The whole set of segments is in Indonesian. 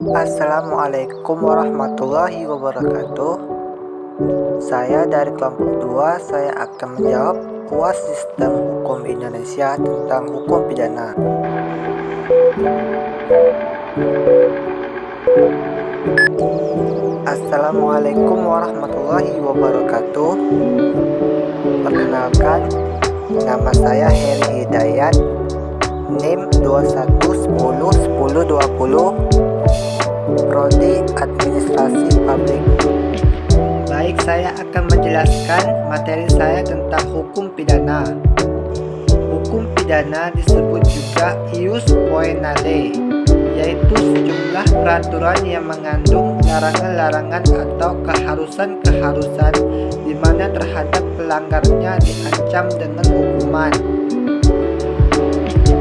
Assalamualaikum warahmatullahi wabarakatuh. Saya dari kelompok 2, saya akan menjawab UAS Sistem Hukum Indonesia tentang hukum pidana. Assalamualaikum warahmatullahi wabarakatuh. Perkenalkan, nama saya Heri Hidayat, NIM 21101020, Prodi Administrasi Publik. Baik, saya akan menjelaskan materi saya tentang hukum pidana. Hukum pidana disebut juga ius poenale, yaitu sejumlah peraturan yang mengandung larangan-larangan atau keharusan-keharusan di mana terhadap pelanggarnya diancam dengan hukuman.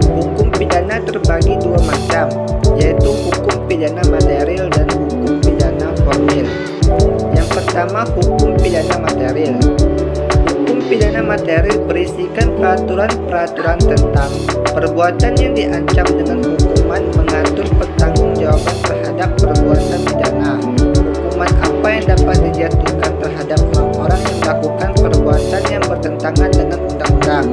Hukum pidana terbagi dua macam, yaitu hukum pidana material dan hukum pidana formil. Yang pertama, hukum pidana material. Hukum pidana material berisikan peraturan-peraturan tentang perbuatan yang diancam dengan hukuman, mengatur pertanggungjawaban terhadap perbuatan pidana, hukuman apa yang dapat dijatuhkan terhadap orang-orang yang melakukan perbuatan yang bertentangan dengan undang-undang.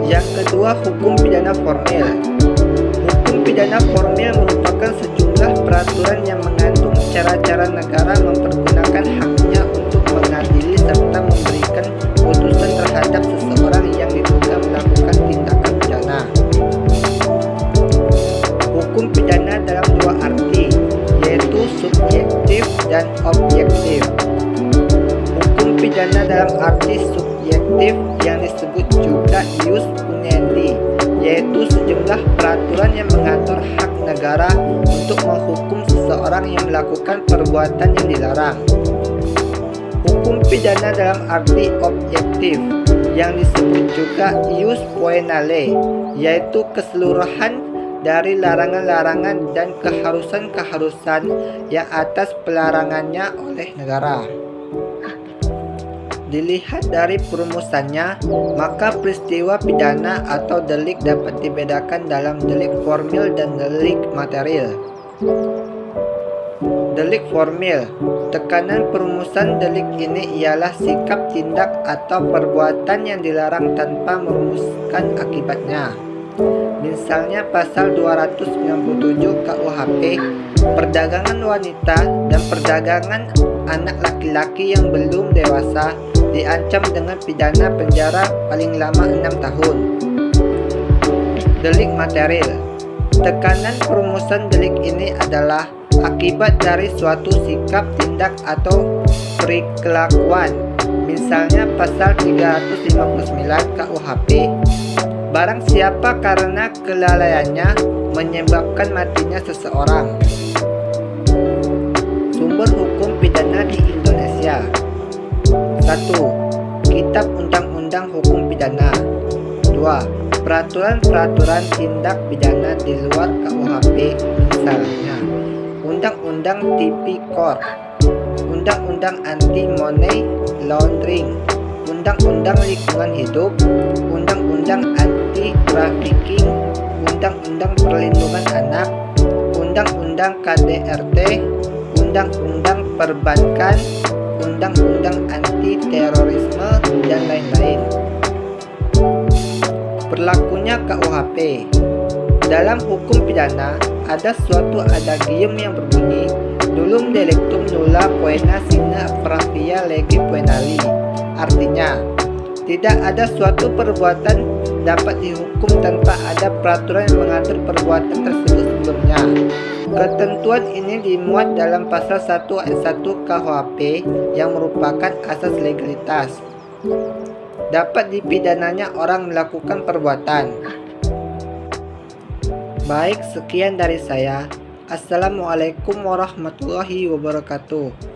Yang kedua, hukum pidana formil. Hukum pidana formil merupakan sejumlah peraturan yang mengandung cara-cara negara mempergunakan haknya untuk mengadili serta memberikan putusan terhadap seseorang yang diduga melakukan tindakan pidana. Hukum pidana dalam dua arti, yaitu subjektif dan objektif. Hukum pidana dalam arti subjektif yang disebut juga ius puniendi, yaitu sejumlah peraturan yang mengatur hak negara untuk menghukum seseorang yang melakukan perbuatan yang dilarang. Hukum pidana dalam arti objektif yang disebut juga ius poenale, yaitu keseluruhan dari larangan-larangan dan keharusan-keharusan yang atas pelarangannya oleh negara. Dilihat dari perumusannya, maka peristiwa pidana atau delik dapat dibedakan dalam delik formil dan delik material. Delik formil, tekanan perumusan delik ini ialah sikap, tindak, atau perbuatan yang dilarang tanpa merumuskan akibatnya. Misalnya pasal 297 KUHP, perdagangan wanita dan perdagangan anak laki-laki yang belum dewasa diancam dengan pidana penjara paling lama 6 tahun. Delik material, tekanan perumusan delik ini adalah akibat dari suatu sikap, tindak, atau perilakuan. Misalnya pasal 359 KUHP, barang siapa karena kelalaiannya menyebabkan matinya seseorang. Sumber hukum pidana di Indonesia. 1. Kitab Undang-Undang Hukum Pidana. 2. Peraturan-peraturan tindak pidana di luar KUHP, misalnya Undang-Undang Tipikor, Undang-Undang Anti Money Laundering, Undang-Undang Lingkungan Hidup, Undang-Undang Anti Trafficking, Undang-Undang Perlindungan Anak, Undang-Undang KDRT, Undang-Undang Perbankan, Undang-Undang Anti Terorisme, dan lain-lain. Berlakunya KUHP. Dalam hukum pidana ada suatu adagium yang berbunyi nullum delictum nulla poena sine pravia lege poenali. Artinya, tidak ada suatu perbuatan dapat dihukum tanpa ada peraturan yang mengatur perbuatan tersebut sebelumnya. Ketentuan ini dimuat dalam pasal 1 ayat 1 KUHP yang merupakan asas legalitas. Dapat dipidananya orang melakukan perbuatan. Baik, sekian dari saya. Assalamualaikum warahmatullahi wabarakatuh.